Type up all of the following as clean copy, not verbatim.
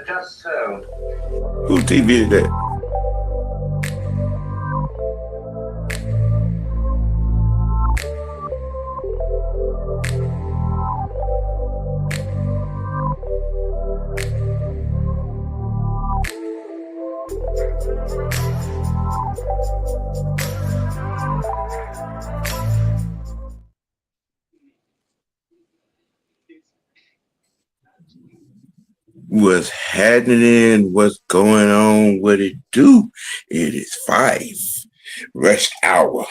Just so. Who TV is that? What's happening? What's going on? What it do? It is 5 rush hour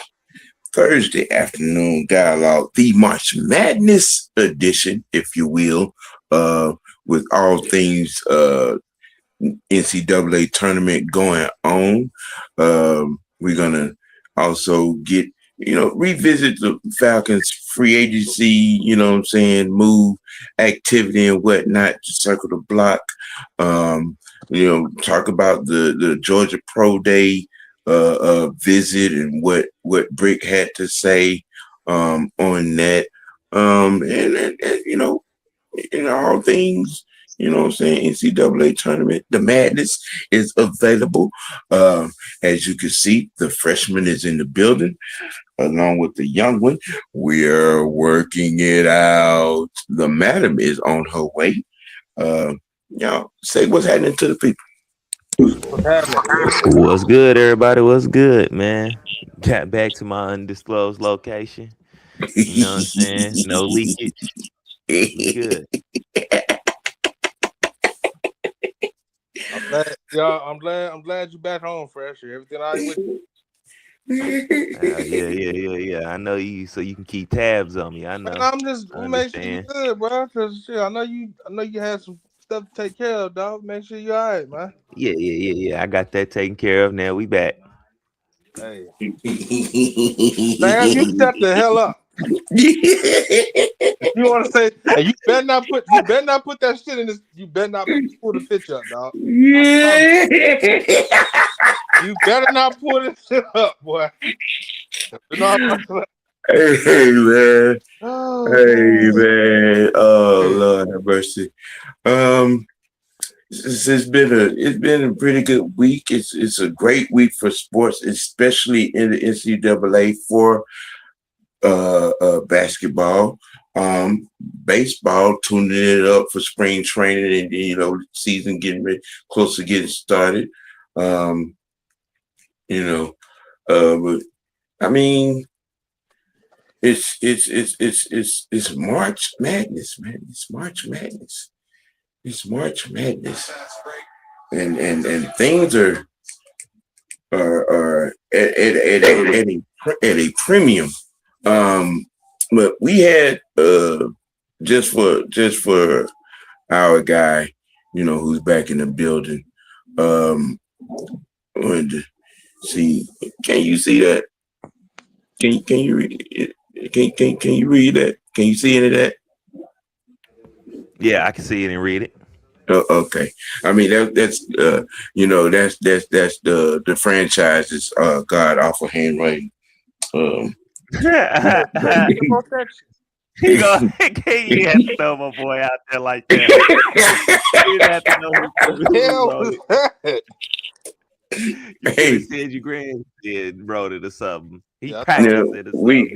Thursday afternoon dialogue, the March Madness edition, if you will, with all things NCAA tournament going on. We're gonna also get revisit the Falcons free agency, move activity and whatnot to circle the block. Talk about the Georgia Pro Day visit and what Brick had to say on that. And all things, NCAA tournament, the madness is available. As you can see, the freshman is in the building along with the young one. We're working it out. The madam is on her way. Y'all say what's happening to the people. What's good, everybody? What's good, man? Got back to my undisclosed location. You know what I'm saying? No leakage. We good. I'm glad you back home, Fresh. Everything all right with you? Yeah. I know you, so you can keep tabs on me. I know. I'm just make sure you good, bro. Cause shit, I know you had some stuff to take care of, dog. Make sure you all right, man. Yeah. I got that taken care of. Now we back. Hey, man, you shut the hell up. You want to say, hey, you better not put that shit in this. You better not pull the picture up, dog. Yeah. You better not pull this shit up, boy. Hey man. Oh Lord have mercy. It's been a pretty good week. It's a great week for sports, especially in the NCAA for basketball. Baseball, tuning it up for spring training and season getting ready, close to getting started. But I mean, it's March Madness, man. It's March Madness. It's March Madness, and things are at a premium. But we had just for our guy, who's back in the building. Wanted to see. Can you see that? Can you read it? Can you read that? Can you see any of that? Yeah, I can see it and read it. Okay. I mean that's the franchise's god awful handwriting. You have to throw my boy out there like that. You have to know who wrote it. You said your granddad wrote it or something. He practiced it or something.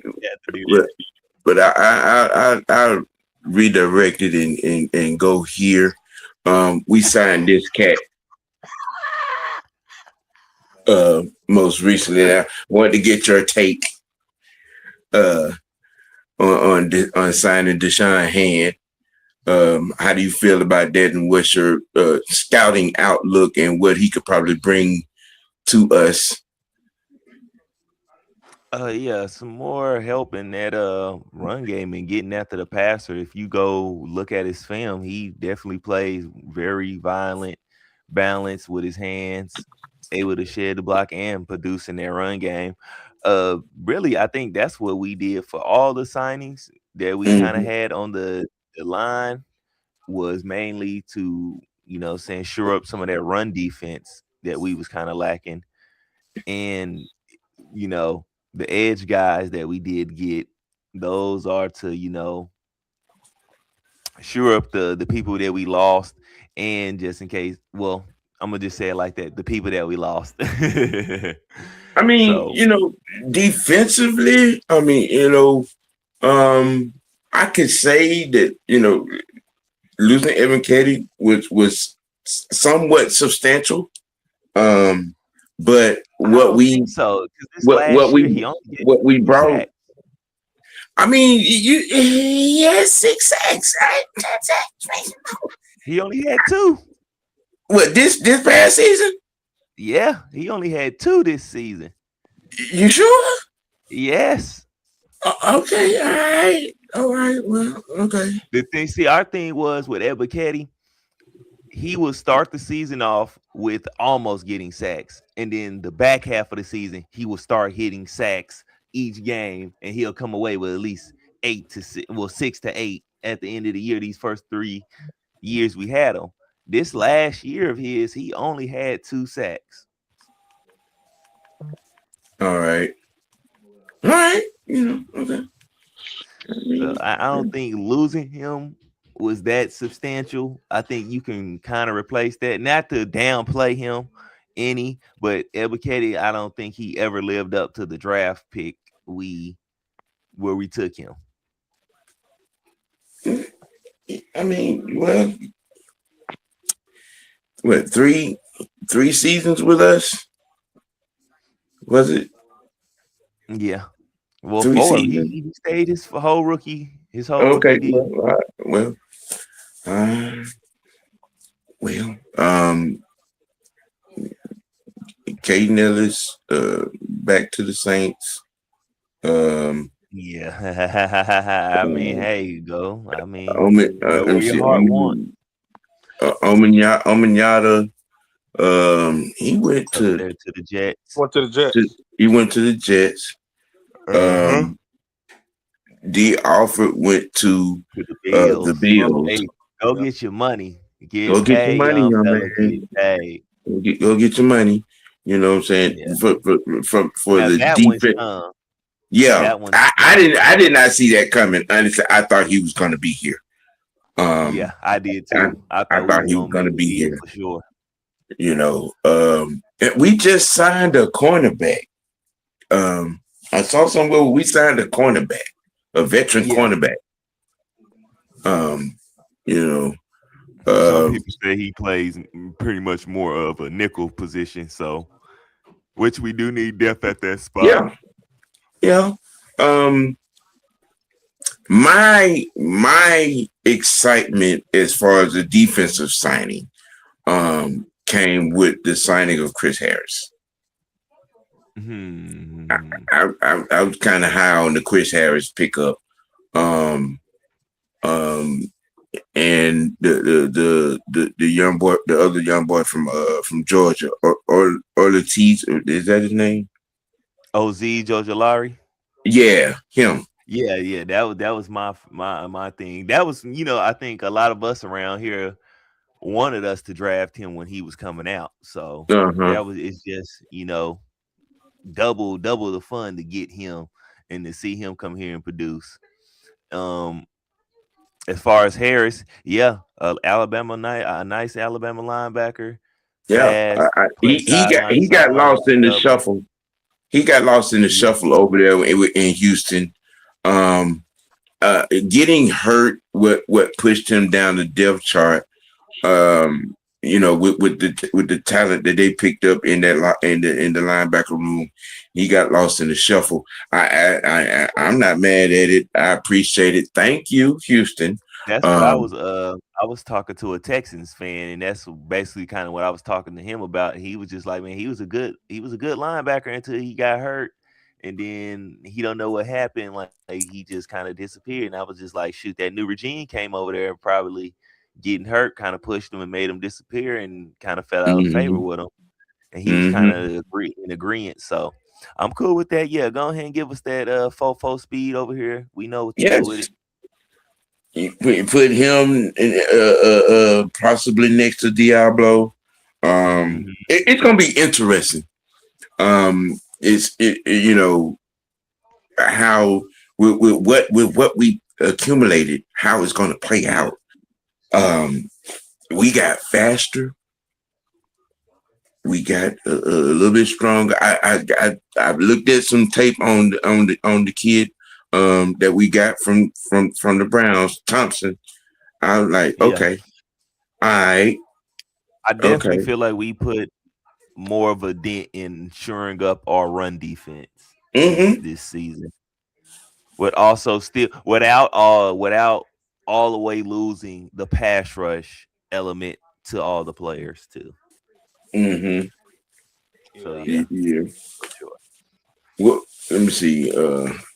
But I redirect it and go here. We signed this cat most recently. I wanted to get your take on signing Deshaun Hand. How do you feel about that, and what's your scouting outlook and what he could probably bring to us? Some more help in that run game and getting after the passer. If you go look at his film, he definitely plays very violent, balanced with his hands, able to shed the block and produce in their run game. Really, I think that's what we did for all the signings that we kind of had on the line, was mainly to, shore up some of that run defense that we was kind of lacking. And, the edge guys that we did get, those are to, Sure up the people that we lost, and just in case, well, I'm gonna just say it like that: the people that we lost. I mean, So defensively, I could say that, losing Evan Ketty was somewhat substantial. But I don't think so, because this what last what year we he only had what we 2 brought. sacks. I mean, he has 6 sacks. Right? He only had 2. What this past season? Yeah, he only had 2 this season. You sure? Yes. Okay, all right. Well, okay. The thing, see, our thing was with Ebiketie, he would start the season off with almost getting sacks, and then the back half of the season, he will start hitting sacks each game, and he'll come away with at least 6 to 8 at the end of the year. These first 3 years we had him. This last year of his, he only had 2 sacks. All right. All right. Okay. So I don't think losing him was that substantial. I think you can kind of replace that. Not to downplay him any, but Ebiketie, I don't think he ever lived up to the draft pick where we took him. I mean, well, what three seasons with us? Was it Yeah. Well, 3 4. seasons? He stayed his whole rookie Okay. deal. Uh, well, um, Caden Ellis, back to the Saints. Yeah. I mean, hey, you go. I mean, Omen, go let me where your see, heart wants. Omenyata. He went Over to, there to the Jets. Went to the Jets. he went to the Jets. Uh-huh. D. Alford went to To the the Bills. Bills. Hey, go Yeah. get your money. Go Get get your paid, money, young young fella. man. Get paid. Go get your money. You know what I'm saying? Yeah. For Now the that one defense. stung. Yeah, That one I did not see that coming. Honestly, I thought he was going to be here. Yeah, I did I, too. I I thought we thought was he was gonna going make to a be deal here. for sure. And we just signed a cornerback. I saw somewhere we signed a cornerback, a veteran Yeah. cornerback. You know, Some uh, people say he plays pretty much more of a nickel position, so which we do need depth at that spot. yeah. Um, my excitement as far as the defensive signing came with the signing of Chris Harris. Hmm. I was kind of high on the Chris Harris pickup. Um, um, and the young boy, the other young boy from Georgia, or Ortiz, is that his name? Oz Jojolari. Yeah, him. Yeah. That was my thing. That was, I think a lot of us around here wanted us to draft him when he was coming out. So Uh-huh. it's just, double the fun to get him and to see him come here and produce. Um, as far as Harris, yeah, a nice Alabama linebacker, Yeah, fast, play sideline to he got sideline with lost in the coverage. shuffle. He got lost in the Yeah, shuffle over there in Houston. Um, Getting hurt, what pushed him down the depth chart. With the talent that they picked up in the linebacker room, he got lost in the shuffle. I'm not mad at it. I appreciate it. Thank you, Houston. that's what I was talking to a Texans fan, and that's basically kind of what I was talking to him about. He was just like, man, he was a good linebacker until he got hurt, and then he don't know what happened. Like he just kind of disappeared. And I was just like, shoot, that new regime came over there and probably getting hurt kind of pushed him and made him disappear and kind of fell out of favor Mm-hmm. with him. And he was kind Mm-hmm. of in agreement. So I'm cool with that. Yeah, go ahead and give us that 4-4 speed over here. We know what to do with it. Yes. You put him possibly next to Diablo. Mhm. It's gonna be interesting. How with what we accumulated, how it's gonna play out. We got faster. We got a little bit stronger. I looked at some tape on the kid that we got from the Browns, Thompson. I was like, Yeah. okay, all right, I definitely okay. feel like we put more of a dent in shoring up our run defense Mm-hmm. this season. But also still without all the way losing the pass rush element to all the players too. Mm-hmm. So Yeah. yeah, Yeah. for sure. Well, let me see.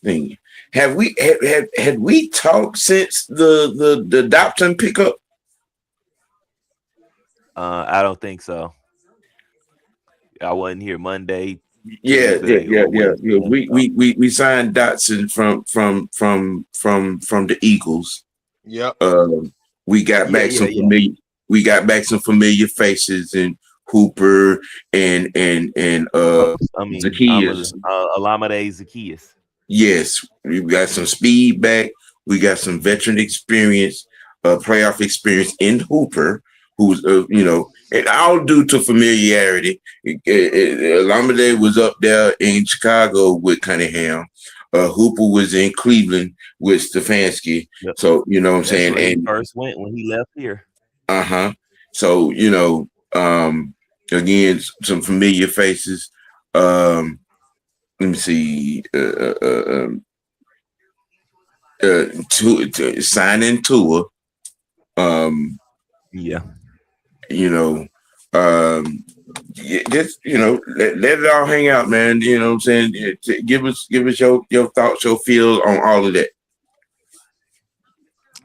Thing. Had we talked since the Dobson pickup? I don't think so. I wasn't here Monday, Yeah, yeah, Tuesday, yeah, or yeah, yeah. Wednesday. So. We signed Dotson from the Eagles. Yep. We got Yeah, back yeah, some yeah. familiar. We got back some familiar faces and Hooper and I mean, I'm a Zacchaeus. Alameda Zacchaeus. Yes, we got some speed back. We got some veteran experience, playoff experience in Hooper, who's and all due to familiarity. Alameda was up there in Chicago with Cunningham. Hooper was in Cleveland with Stefanski. Yep. So you know what I'm That's saying, where he and first went when he left here. so again, some familiar faces. Let me see. To signing Tua. Yeah. You know, just let it all hang out, man. You know what I'm saying? Give us your thoughts, your feels on all of that.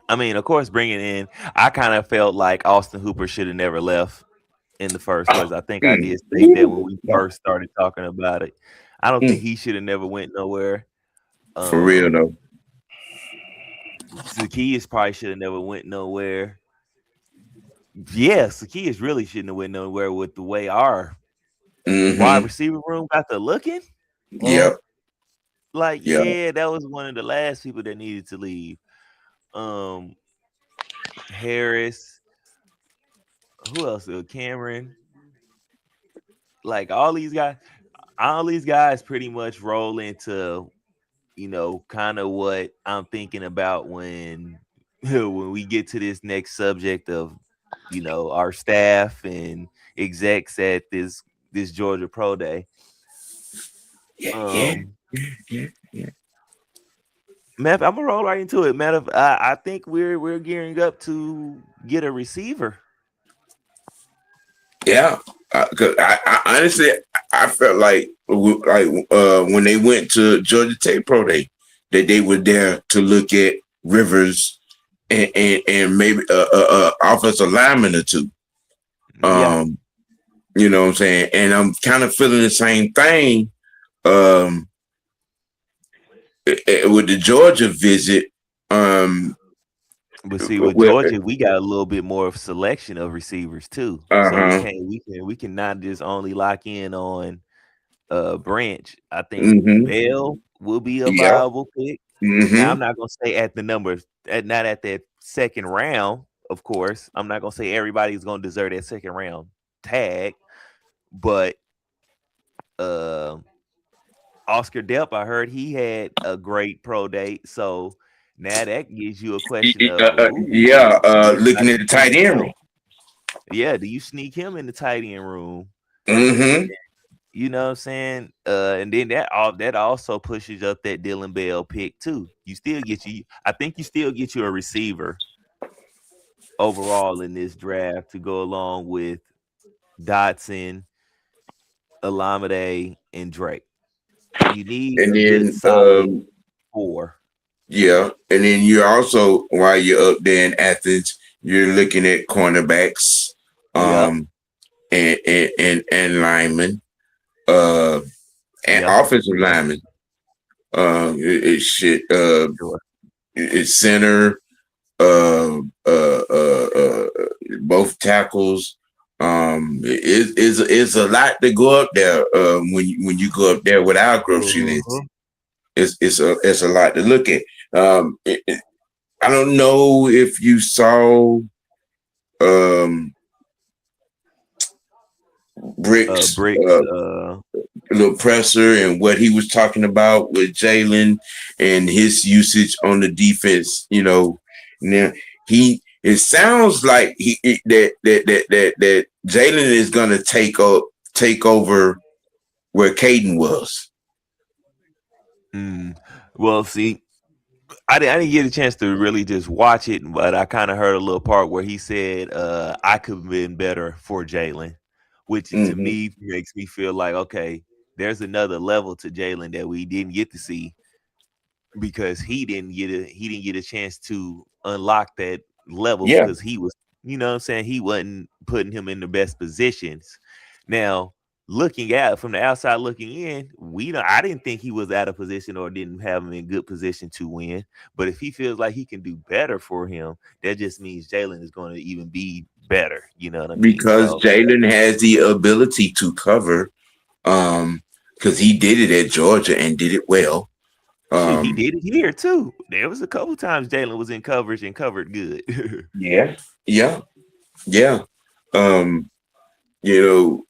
I mean, of course, bringing in, I kind of felt like Austin Hooper should have never left in the first place. I think I did state that when we first started talking about it. I don't think he should have never went nowhere. For real though. Zacchaeus probably should have never went nowhere. Yeah, Zacchaeus really shouldn't have went nowhere with the way our wide receiver room got to looking. Yep. Like, yeah, that was one of the last people that needed to leave. Harris. Who else? Cameron. Like all these guys pretty much roll into, kind of what I'm thinking about when when we get to this next subject of, our staff and execs at this Georgia Pro Day. Yeah. Matt, I'm gonna roll right into it. Matt, I think we're gearing up to get a receiver. Yeah, because I honestly I felt like when they went to Georgia Tech Pro Day that they were there to look at Rivers and maybe offensive lineman or two. You know what I'm saying? And I'm kind of feeling the same thing with the Georgia visit. But see, with Georgia, we got a little bit more of selection of receivers too. So we can not just only lock in on Branch. I think Bell will be a viable pick. Now I'm not gonna say at the numbers, not at that second round, of course. I'm not gonna say everybody's gonna deserve that second round tag, but Oscar Delp, I heard he had a great pro day. So now that gives you a question of looking at the tight end room. Yeah, do you sneak him in the tight end room? You know what I'm saying? And then that also pushes up that Dylan Bell pick too. I think you still get you a receiver overall in this draft to go along with Dotson, Alameda, and Drake. You need a good solid 4. Yeah, and then you're also, while you're up there in Athens, you're looking at cornerbacks, and linemen, and offensive linemen. It's center, both tackles. It's a lot to go up there when you go up there with our grocery list. It's a lot to look at. I don't know if you saw Bricks, Bricks. little presser, and what he was talking about with Jalen and his usage on the defense. Now it sounds like that Jalen is gonna take over where Caden was. Well, see, I didn't get a chance to really just watch it, but I kind of heard a little part where he said, I could have been better for Jalen, which to me makes me feel like, okay, there's another level to Jalen that we didn't get to see because he didn't get a chance to unlock that level Yeah, because he was, what I'm saying, he wasn't putting him in the best positions. Now, looking at from the outside looking in, I didn't think he was out of position or didn't have him in good position to win. But if he feels like he can do better for him, that just means Jalen is going to even be better. You know what I mean? because So Jalen has the ability to cover. Because he did it at Georgia and did it well. shit, he did it here too. There was a couple times Jalen was in coverage and covered good. Yeah, yeah, yeah. Um, you know,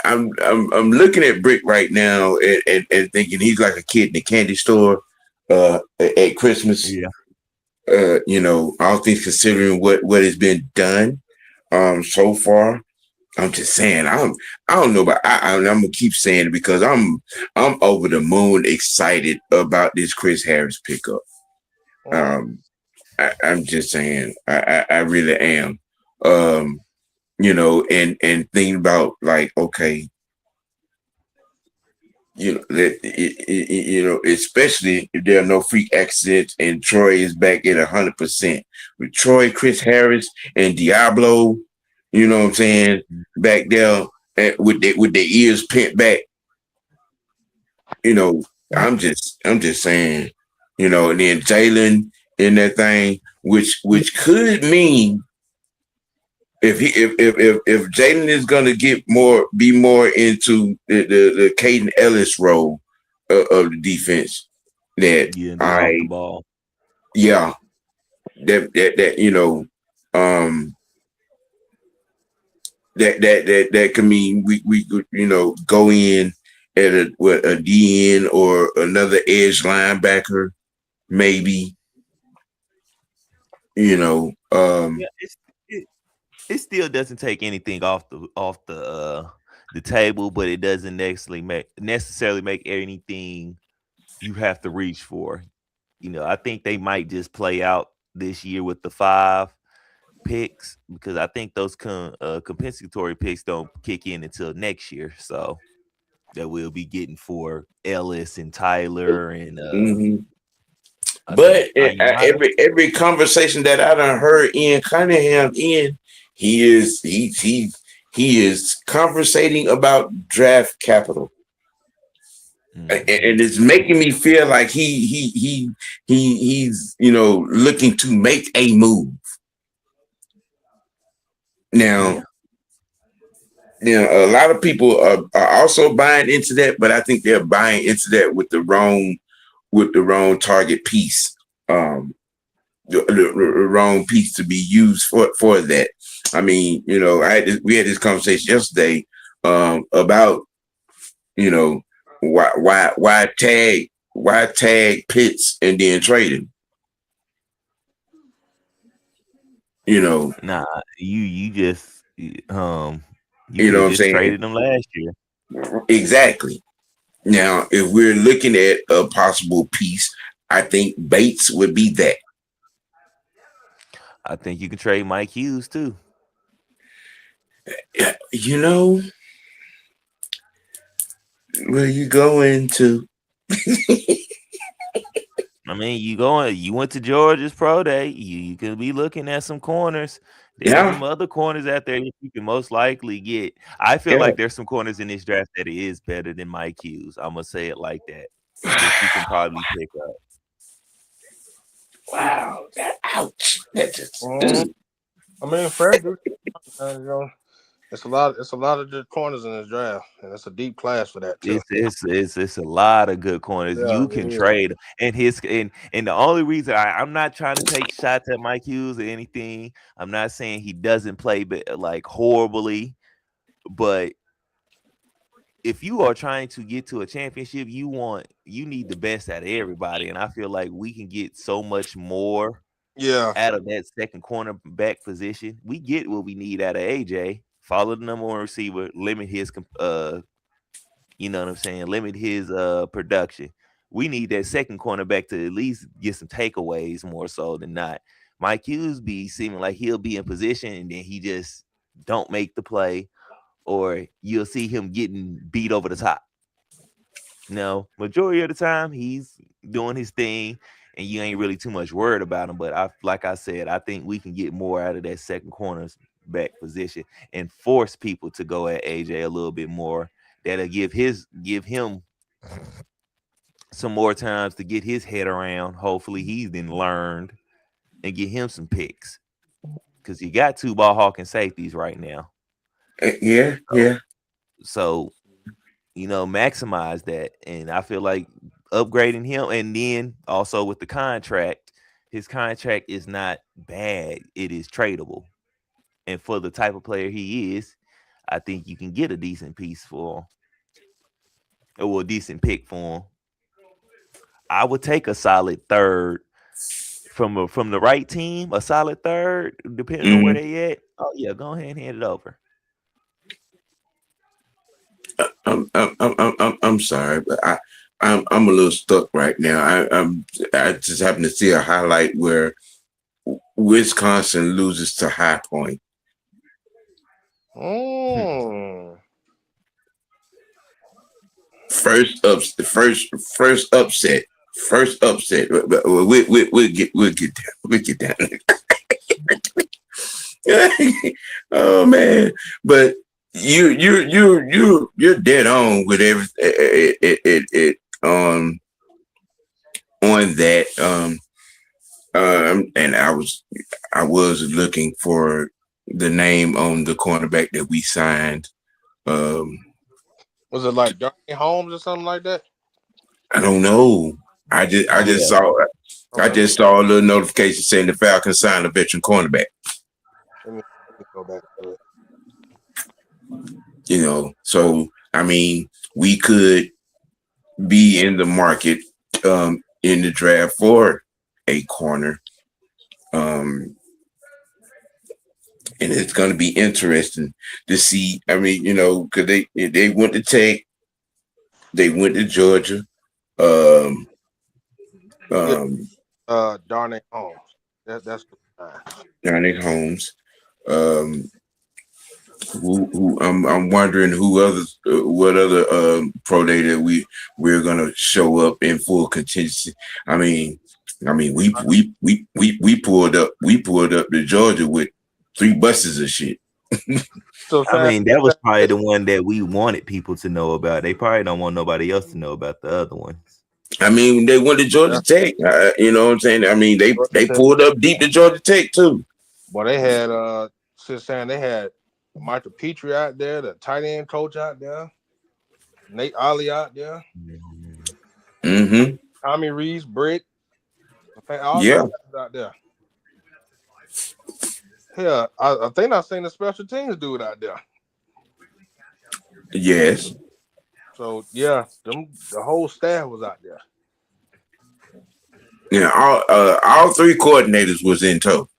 I'm looking at Brick right now and thinking he's like a kid in a candy store at Christmas. Yeah. All things considering what has been done so far. I'm just saying I don't know, but I'm gonna keep saying it because I'm over the moon excited about this Chris Harris pickup. I'm just saying I really am. And thinking about like, okay, especially if there are no freak accidents and Troy is back at 100%. With Troy, Chris Harris, and Diablo, you know what I'm saying, back there with their ears pent back. I'm just saying, and then Jalen in that thing, which could mean if Jalen is gonna be more into the Caden Ellis role of the defense, that Yeah, get off the ball. yeah, that that can mean we go in at a DN or another edge linebacker, maybe. Yeah, it still doesn't take anything off the table, but it doesn't necessarily make anything you have to reach for. I think they might just play out this year with the 5 picks because I think those compensatory picks don't kick in until next year. So that we'll be getting for Ellis and Tyler and Mhm. I But think Ayamata. every conversation that I done heard Ian Cunningham he is conversating about draft capital, and it's making me feel like he's looking to make a move now. A lot of people are also buying into that, but I think they're buying into that with the wrong target piece. The wrong piece to be used for that. I mean, we had this conversation yesterday about why tag Pitts and then trade him. Nah, you just you You could know have what I'm just saying? traded them last year. Exactly. Now, if we're looking at a possible piece, I think Bates would be that. I think you can trade Mike Hughes too. Yeah, where you going to? I mean, you went to Georgia's Pro Day. You could be looking at some corners. There's Yeah, some other corners out there that you can most likely get. I feel yeah. like there's some corners in this draft that is better than Mike Hughes. I'm gonna say it like that you can probably pick up. Wow, ouch. That just I mean, fair dude. It's a lot of good corners in this draft, and it's a deep class for that too. It's a lot of good corners Yeah, you it can is. trade, and the only reason I'm not trying to take shots at Mike Hughes or anything. I'm not saying he doesn't play, but like horribly. But if you are trying to get to a championship, you need the best out of everybody. And I feel like we can get so much more Yeah. out of that second cornerback position. We get what we need out of AJ. Follow the number one receiver, limit his you know what I'm saying, limit his production. We need that second cornerback to at least get some takeaways more so than not. Mike Hughes be seeming like he'll be in position and then he just don't make the play, or you'll see him getting beat over the top. No, majority of the time he's doing his thing, and you ain't really too much worried about him. But like I said, I think we can get more out of that second corner's back position and force people to go at AJ a little bit more. That'll give him some more times to get his head around. Hopefully, he's then learned and get him some picks because you got two ball hawking safeties right now. Yeah, yeah. So maximize that. And I feel like upgrading him, and then also with the contract, his contract is not bad. It is tradable. And for the type of player he is, I think you can get a decent piece for him, or a decent pick for him. I would take a solid third from the right team, a solid third, depending on where they at. Oh yeah, go ahead and hand it over. I'm sorry, but I'm a little stuck right now. I just happened to see a highlight where Wisconsin loses to High Point. First upset. But we'll get down. We'll get down. Oh man, but you're dead on with everything on that. And I was looking for the name on the cornerback that we signed. Was it like Darnay Holmes or something like that? I don't know. I just saw a little notification saying the Falcons signed a veteran cornerback. Let me go back to it. So I mean, we could be in the market in the draft for a corner. And it's going to be interesting to see. I mean, because they went to Tech, they went to Georgia. Darnay Holmes. That's Darnay Holmes. Who I'm wondering what other pro day that we're gonna show up in full contingency. I mean we pulled up to Georgia with 3 buses of shit. So I mean, that was probably the one that we wanted people to know about. They probably don't want nobody else to know about the other ones. I mean, they went to Georgia Tech. You know what I'm saying? I mean, they pulled up deep to Georgia Tech too. Well, they had they had Michael Petrie out there, the tight end coach out there, Nate Ollie out there, Tommy Reeves, Britt, all out there. Yeah, I think I seen the special teams dude out there. Yes. So yeah, the whole staff was out there. Yeah, all 3 coordinators was in tow.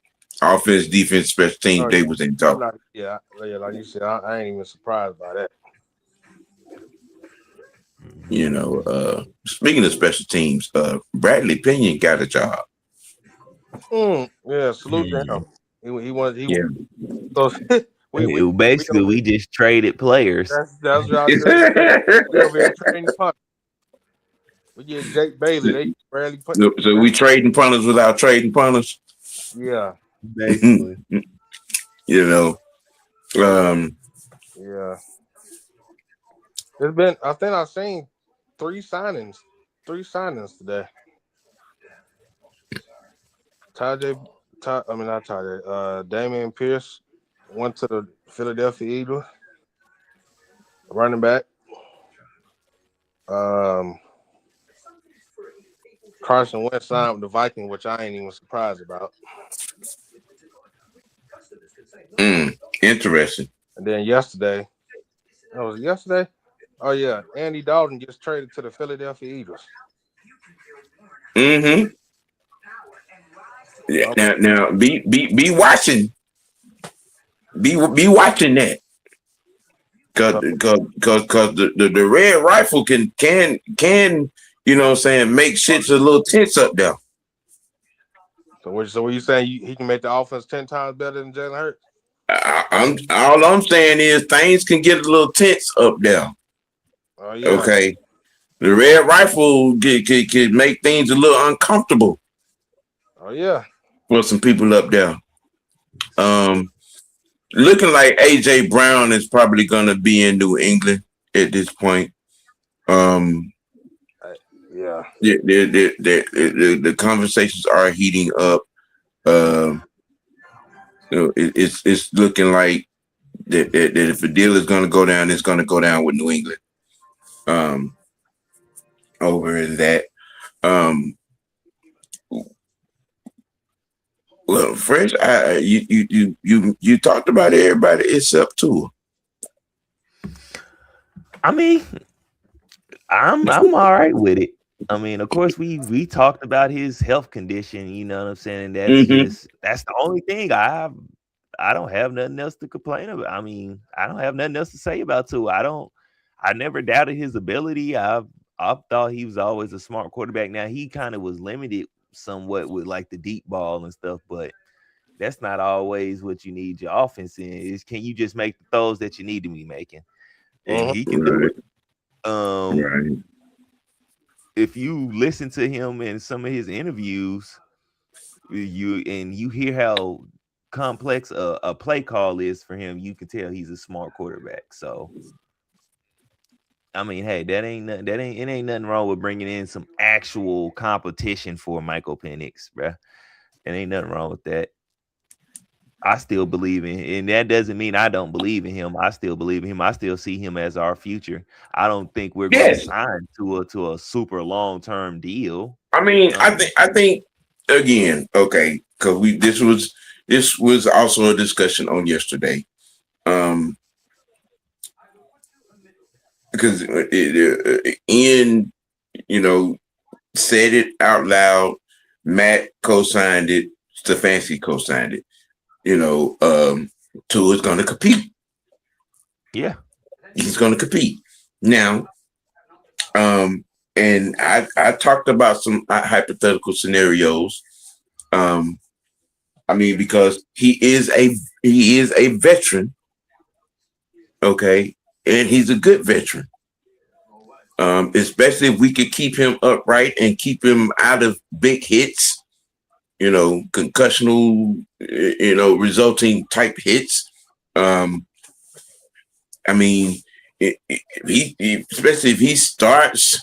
Offense, defense, special teams, they was in tow. Like you said, I ain't even surprised by that. Speaking of special teams, Bradley Pinion got a job. Yeah, salute to him. So we just traded players. That's what I said. We over here trading punters. We get Jake Bailey. They barely put. So we trading punters without trading punters. Yeah, basically. Yeah. It's been. I think I've seen 3 signings. 3 signings today. Damian Pierce went to the Philadelphia Eagles. Running back. Carson Wentz signed with the Vikings, which I ain't even surprised about. Interesting. And then yesterday, That was yesterday. Oh yeah, Andy Dalton gets traded to the Philadelphia Eagles. Mm-hmm. Yeah. Okay. Now, be watching. Be watching that. Cause, So, cause the red rifle can you know what I'm saying, make shit's a little tense up there. what you saying? He can make the offense 10 times better than Jalen Hurts? I'm all I'm saying is things can get a little tense up there. Oh yeah. Okay, the red rifle can make things a little uncomfortable Oh yeah. for some people up there. Um, Looking like AJ Brown is probably gonna be in New England at this point. Um, Yeah. the conversations are heating up. It's looking like that if a deal is going to go down, it's going to go down with New England. Over that. Well, Fresh, you talked about everybody except Tua. I mean, I'm all right with it. I mean, of course, we talked about his health condition. You know what I'm saying? And that's the only thing I don't have nothing else to complain about. I mean, I don't have nothing else to say about Tua. I never doubted his ability. I thought he was always a smart quarterback. Now he kind of was limited somewhat with like the deep ball and stuff, but that's not always what you need your offense in. Is can you just make the throws that you need to be making? And he can do it. Right. If you listen to him in some of his interviews, you hear how complex a play call is for him, you can tell he's a smart quarterback. So I mean, hey, it ain't nothing wrong with bringing in some actual competition for Michael Penix, bruh. It ain't nothing wrong with that. I still believe in him, and that doesn't mean I don't believe in him. I still believe in him. I still see him as our future. I don't think we're going to sign to a super long-term deal. I mean, I think again, okay, because this was also a discussion on yesterday. Because Ian, said it out loud. Matt co-signed it. Stefanski co-signed it. Tua's going to compete. Yeah, he's going to compete now. And I talked about some hypothetical scenarios. I mean, because he is a veteran, okay, and he's a good veteran. Especially if we could keep him upright and keep him out of big hits, concussional, resulting type hits. I mean, especially if he starts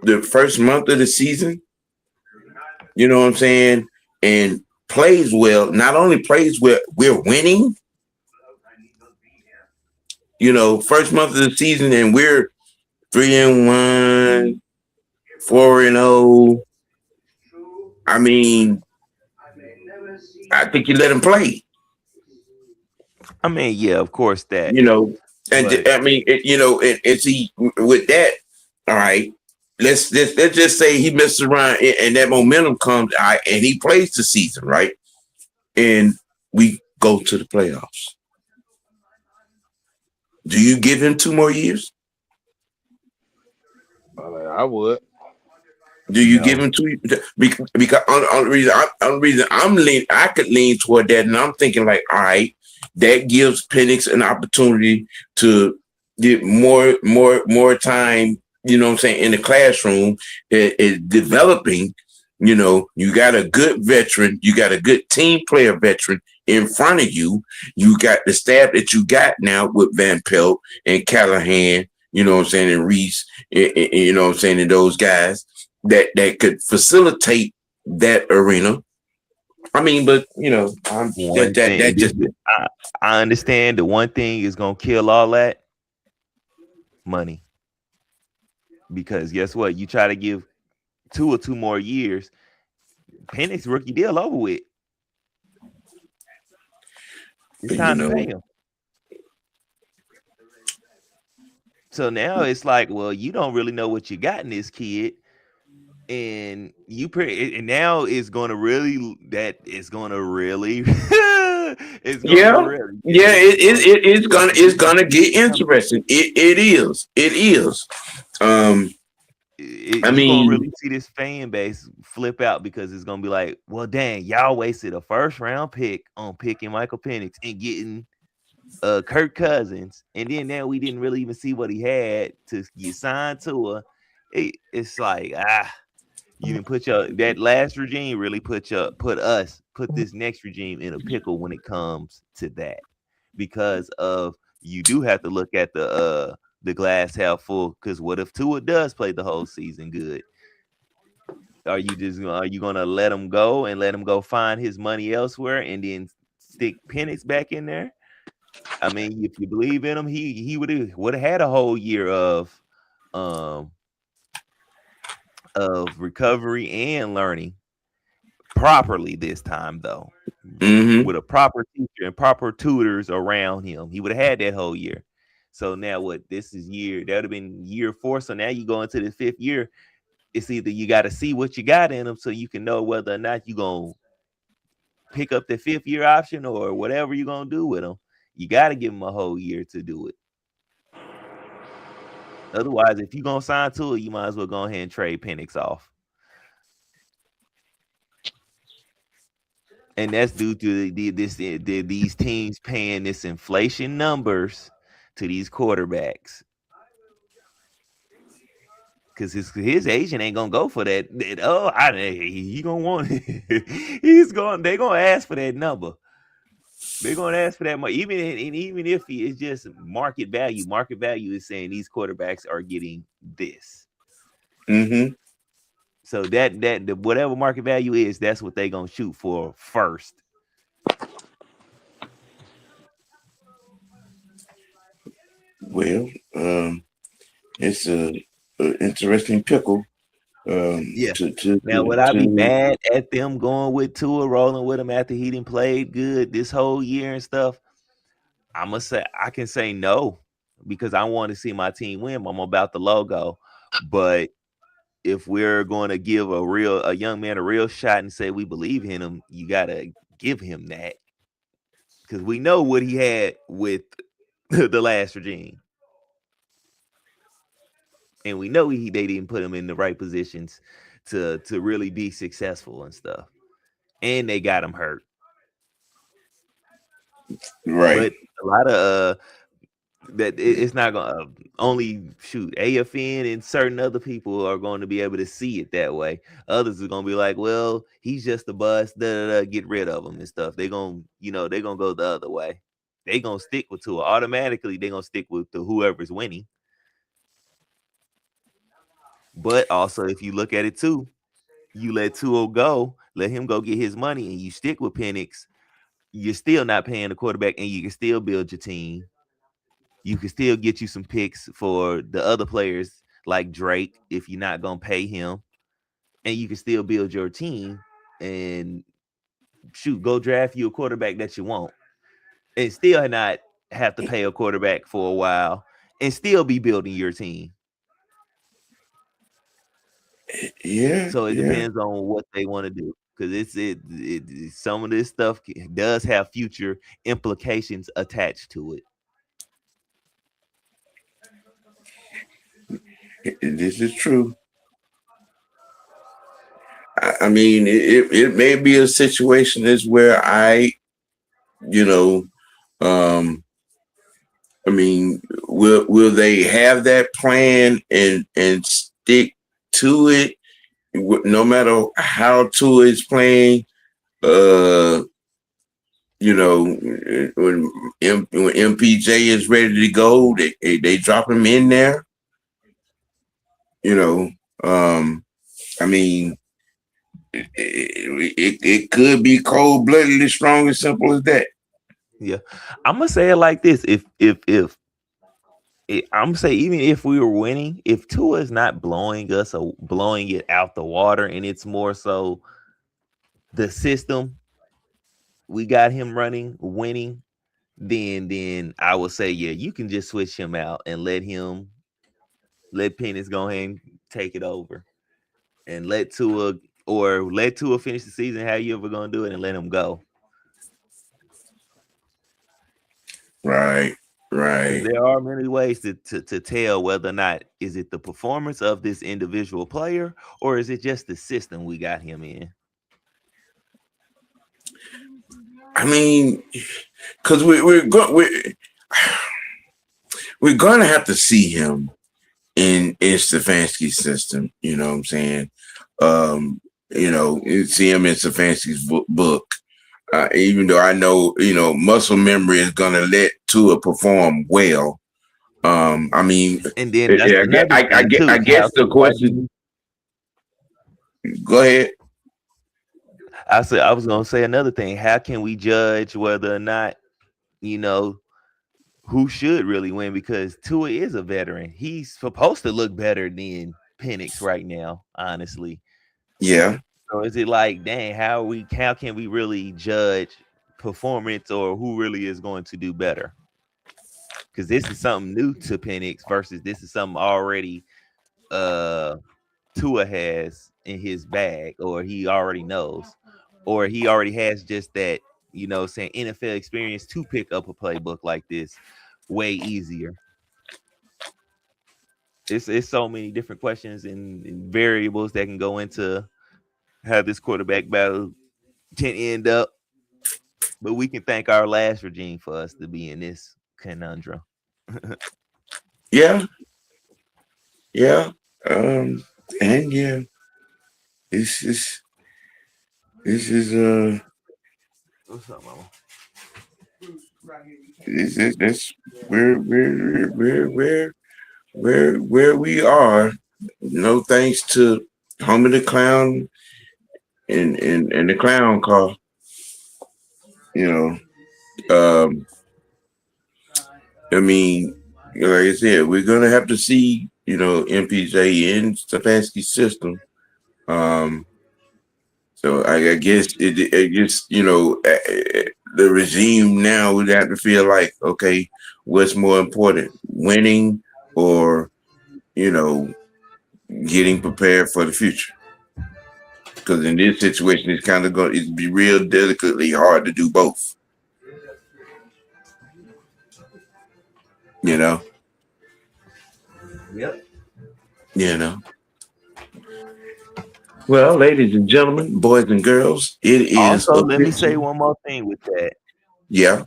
the first month of the season, you know what I'm saying, and plays well. Not only plays well, we're winning. First month of the season, and we're 3-1, 4-0. I mean, I think you let him play. I mean, yeah, of course that. And but, I mean, and see with that. All right, let's just say he messes around and that momentum comes out and he plays the season, right? And we go to the playoffs. Do you give him 2 more years? I would. Do you give him 2? Because on the reason I could lean toward that, and I'm thinking like, all right, that gives Penix an opportunity to get more time. You know what I'm saying, in the classroom, is developing. You got a good veteran, you got a good team player veteran in front of you. You got the staff that you got now with Van Pelt and Callahan, you know what I'm saying, and Reese, you know what I'm saying, and those guys that could facilitate that arena. I mean, but I understand the one thing is gonna kill all that money. Because guess what? You try to give 2 or 2 more years, Penix rookie deal over with. It's time to pay him. So now it's like, well, you don't really know what you got in this kid, and and now it's going to really it's going to Yeah, really yeah, it's it's gonna get gonna interesting. It is. Um, I you gonna mean, really see this fan base flip out because it's gonna be like, well, dang, y'all wasted a first round pick on picking Michael Penix and getting Kirk Cousins, and then now we didn't really even see what he had to get signed to a. It's like you didn't put that last regime really put this next regime in a pickle when it comes to that, because of you do have to look at the glass half full, because what if Tua does play the whole season good? Are you gonna let him go and let him go find his money elsewhere and then stick Penix back in there? I mean, if you believe in him, he would have had a whole year um of recovery and learning properly this time, though, hmm with a proper teacher and proper tutors around him. He would have had that whole year. So now what? This is that would have been year 4. So now you go into the 5th year. It's either you got to see what you got in them so you can know whether or not you gonna pick up the 5th year option or whatever you're gonna do with them. You got to give them a whole year to do it. Otherwise, if you're gonna sign to it, you might as well go ahead and trade Penix off. And that's due to these teams paying this inflation numbers to these quarterbacks. Because his agent ain't gonna go for that. He gonna want they're gonna ask for that number. They're gonna ask for that money. Even if it's just market value. Market value is saying these quarterbacks are getting this. hmm So that whatever market value is, that's what they're gonna shoot for first. Well, it's a interesting pickle. Yeah. To Now, would I be mad at them going with Tua, rolling with him after he didn't played good this whole year and stuff? I can say no, because I want to see my team win. I'm about the logo. But if we're going to give a young man a real shot and say we believe in him, you gotta give him that, because we know what he had with the last regime, and we know they didn't put him in the right positions to really be successful and stuff, and they got him hurt. right. But a lot of it's not gonna only shoot AFN and certain other people are going to be able to see it that way. Others are gonna be like, well, he's just a bust, get rid of him and stuff. They're gonna go the other way. They gonna stick with Tua automatically. They're gonna stick with whoever's winning. But also, if you look at it too, you let Tua go, let him go get his money, and you stick with Penix, you're still not paying the quarterback, and you can still build your team. You can still get you some picks for the other players like Drake if you're not gonna pay him, and you can still build your team and go draft you a quarterback that you want, and still not have to pay a quarterback for a while, and still be building your team. Yeah, So it yeah. depends on what they want to do, because some of this stuff does have future implications attached to it. This is true. I mean, it may be a situation is where you know, um, I mean, will they have that plan and stick to it, no matter how Tua is playing? Uh, when MPJ is ready to go, they drop him in there. You know, um, I mean, it could be cold blooded, as strong as simple as that. Yeah, I'm gonna say it like this: I'm gonna say, even if we were winning, if Tua is not blowing us or blowing it out the water, and it's more so the system we got him running, winning, then I would say, yeah, you can just switch him out and let him let Penix go ahead and take it over, and let Tua finish the season. How you ever gonna do it and let him go? Right. There are many ways to tell whether or not is it the performance of this individual player or is it just the system we got him in. I mean, because we're going to have to see him in Stefanski's system. You know what I'm saying? See him in Stefanski's book. Even though I know, muscle memory is going to let Tua perform well. I mean, and then that's I guess the question. Go ahead. I was going to say another thing. How can we judge whether or not, who should really win? Because Tua is a veteran. He's supposed to look better than Penix right now, honestly. Yeah. So is it like, dang, how can we really judge performance or who really is going to do better? Because this is something new to Penix versus this is something already Tua has in his bag, or he already knows, or he already has just that, saying NFL experience to pick up a playbook like this way easier. It's so many different questions and variables that can go into how this quarterback battle can end up. But we can thank our last regime for us to be in this conundrum. Yeah. And yeah, this is What's up, mama? That's where we are. No thanks to Homer the Clown and the clown car. I mean, like I said, we're gonna have to see, MPJ in Stefanski's system. So I guess it just, the regime now would have to feel like, okay, what's more important, winning or, getting prepared for the future? Because in this situation, it's kind of going to be real delicately hard to do both. Yep. Well, ladies and gentlemen, boys and girls, it is. Also, let me say one more thing with that. Yeah.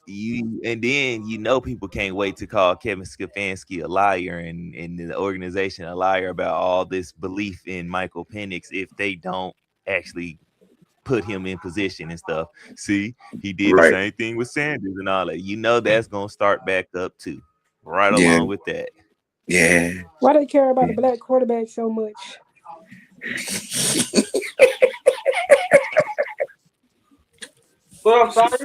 People can't wait to call Kevin Stefanski a liar and the organization a liar about all this belief in Michael Penix if they don't actually put him in position and stuff. See, he did the same thing with Sanders and all that. That's gonna start back up too, along with that. Yeah. Why they care about a black quarterback so much? Well, I'm sorry.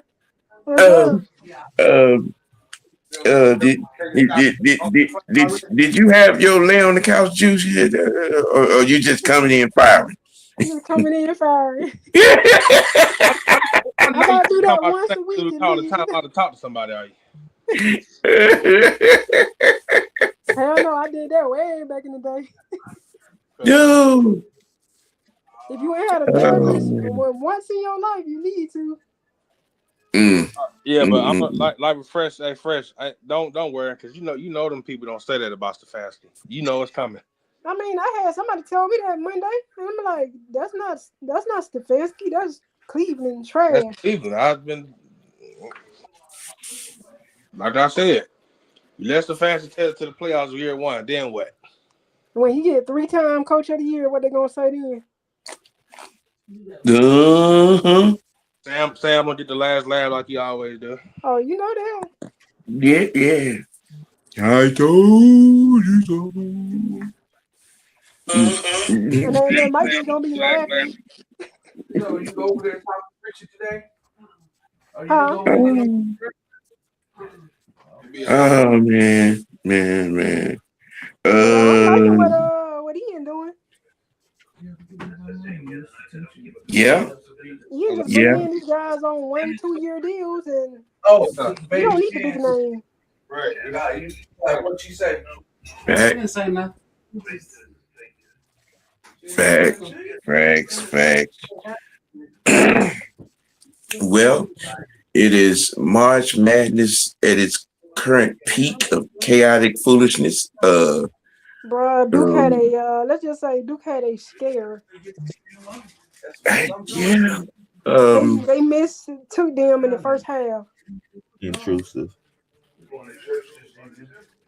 Did you have your lay on the couch juice here, or you just coming in firing? I'm just coming in firing. I gotta do that once a week. All the time, to talk to somebody, are you? Hell no, I did that way back in the day. Dude. If you ain't had a therapist once in your life, you need to. Yeah, but I'm like fresh. Hey, fresh. Don't worry, because you know them people don't say that about Stefanski. You know it's coming. I mean, I had somebody tell me that Monday, and I'm like, that's not Stefanski. That's Cleveland trash. That's Cleveland. I've been, like I said, you let Stefanski take it to the playoffs year one. Then what? When he get 3-time coach of the year, what they gonna say then? Sam will get the last laugh like he always do. Oh, you know that. Yeah. I told you so. And then Mike is gonna be laughing. You go over there and talk to Richard today? Oh man. I'm liking what Ian doing. Yeah. You just bring in these guys on 1-2 year deals, and you don't need the big name. Right. Like what you say? Facts. Facts. Well, it is March Madness at its current peak of chaotic foolishness. Bruh, Duke had a let's just say Duke had a scare. Yeah. They missed took them in the first half. Intrusive.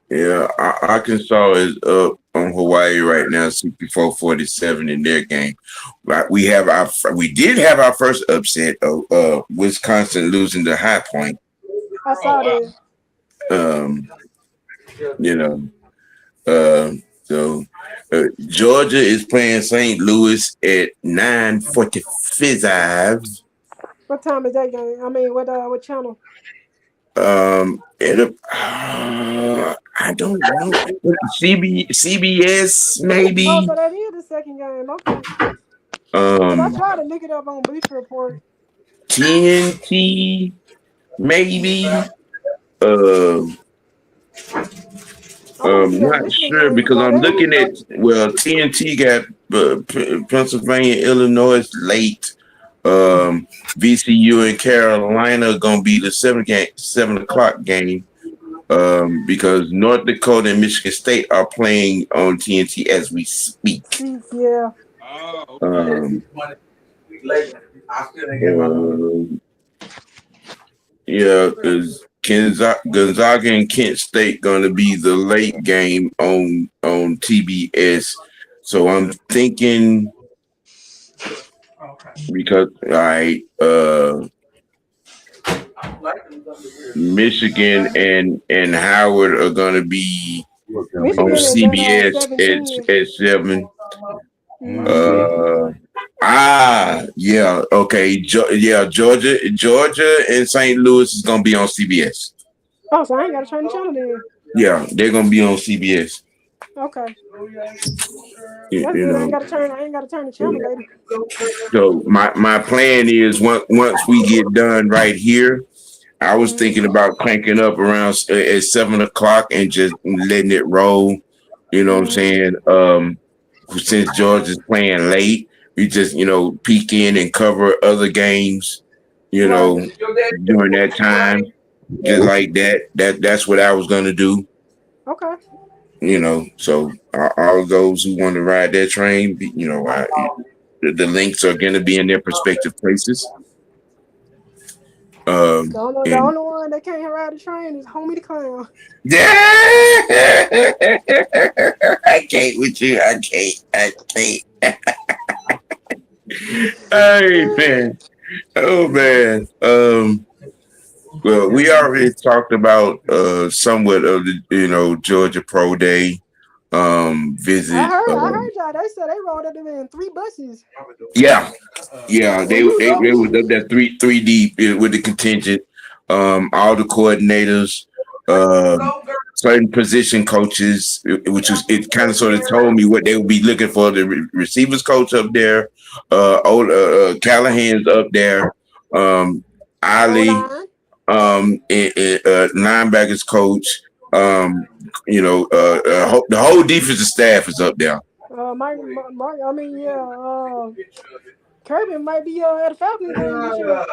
Yeah, Arkansas is up on Hawaii right now, 64-47 in their game. We did have our first upset of Wisconsin losing to High Point. I saw that. So Georgia is playing St. Louis at 9:45. What time is that game? I mean, what channel? I don't know. CBS maybe. Oh, so that is the second game. Okay. I tried to look it up on Bleacher Report. TNT maybe. Not sure because I'm looking at TNT got Pennsylvania, Illinois late. VCU and Carolina gonna be the 7 o'clock game. Because North Dakota and Michigan State are playing on TNT as we speak. Yeah. Because Gonzaga and Kent State gonna be the late game on TBS. So I'm thinking because Michigan and Howard are gonna be on CBS at 7. Okay. Georgia and St. Louis is gonna be on CBS. Oh, so I ain't gotta turn the channel then. Yeah, they're gonna be on CBS. Okay. I ain't gotta turn the channel later. So my plan is once we get done right here, I was thinking about cranking up around at 7 o'clock and just letting it roll. You know what I'm saying? Since Georgia's playing late, we just peek in and cover other games. During that time, just like that. That's what I was gonna do. Okay. So all of those who want to ride that train, the links are going to be in their respective places. The only one that can't ride the train is Homie the Clown. Yeah, I can't with you. I can't. Hey man, oh man. Well, we already talked about somewhat of the Georgia Pro Day visit. I heard y'all. They said they rolled up in 3 buses. Yeah. They was up there three deep with the contingent. All the coordinators, certain position coaches, which was it kind of sort of told me what they would be looking for. The receivers coach up there, Callahan's up there, Ali. Linebackers coach, the whole defensive staff is up there. Kirby might be at a Falcons game this year.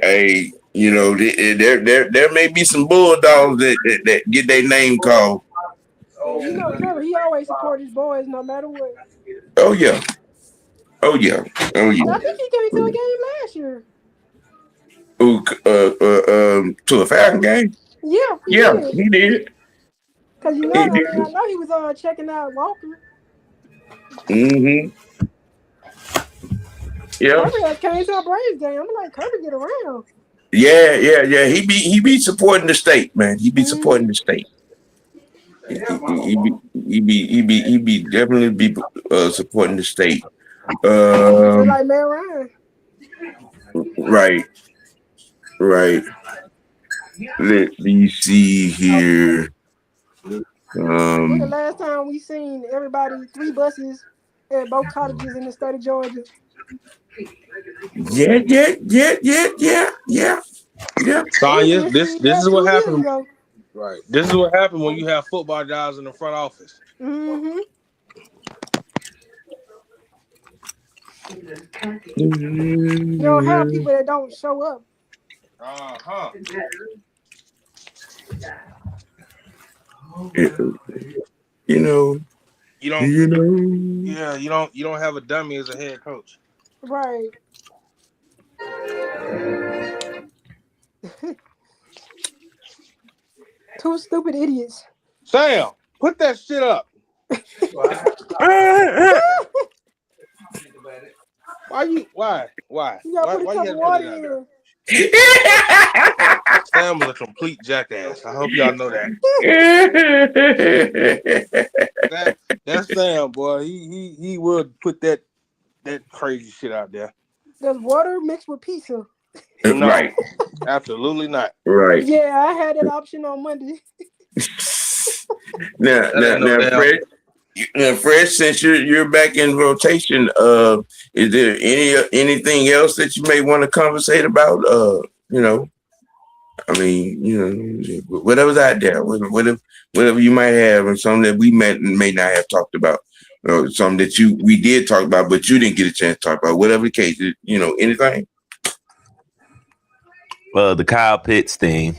Hey, there may be some Bulldogs that get their name called. Kirby, he always support his boys no matter what. Oh yeah. I think he came to a game last year. To a Falcon game? Yeah, he did. Because I know he was checking out Walker. Mm-hmm. Yeah. Kirby came to a Braves game. I'm like, Kirby get around. Yeah. He be supporting the state, man. He be supporting the state. He be definitely be supporting the state. Like Matt Ryan. Right. Let me see here. When the last time we seen everybody 3 buses at both colleges in the state of Georgia? Yeah. Sonya, this is what happened. Right. This is what happens when you have football guys in the front office. Mm-hmm. You don't have people that don't show up. Uh-huh. You know, You don't you don't have a dummy as a head coach. Right. Two stupid idiots. Sam, put that shit up. Why? You gotta Why put a you cup had of to put water it out in. there? Sam was a complete jackass. I hope y'all know that. That's Sam, boy. He would put that crazy shit out there. Does water mixed with pizza? No, Right. absolutely not. Right. Yeah, I had that option on Monday. Now, That ain't no damn. Fred. Now, Fred, since you're back in rotation, is there anything else that you may want to conversate about? You know, I mean, you know, whatever's out there, whatever you might have, and something that we may not have talked about, something that we did talk about, but you didn't get a chance to talk about. Whatever the case, you know, anything. The Kyle Pitts thing.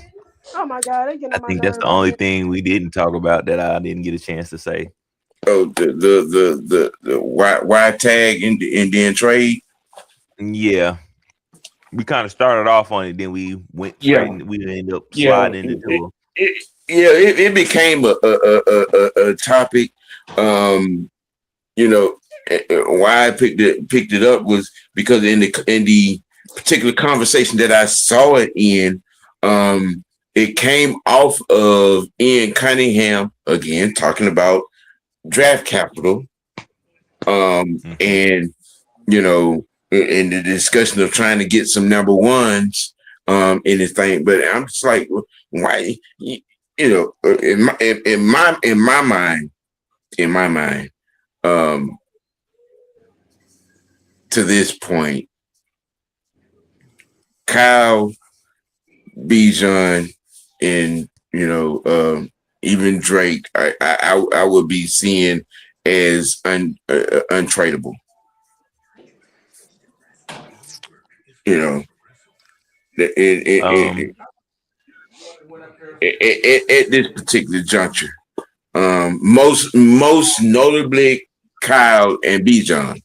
Oh my God, they getting I on my think that's nerves. the only thing we didn't talk about that I didn't get a chance to say. Oh, the why tag and then trade. Yeah, we kind of started off on it, then we went straight, and we ended up sliding into it. It became a topic. You know, why I picked it up was because in the particular conversation that I saw it in, it came off of Ian Cunningham again talking about draft capital, and you know, in the discussion of trying to get some number ones, in this thing. But I'm just like, why? You know, in my mind, to this point, Kyle, Bijan, and you know, even Drake, I would be seeing as untradeable. You know, at this particular juncture, most notably Kyle and Bijan.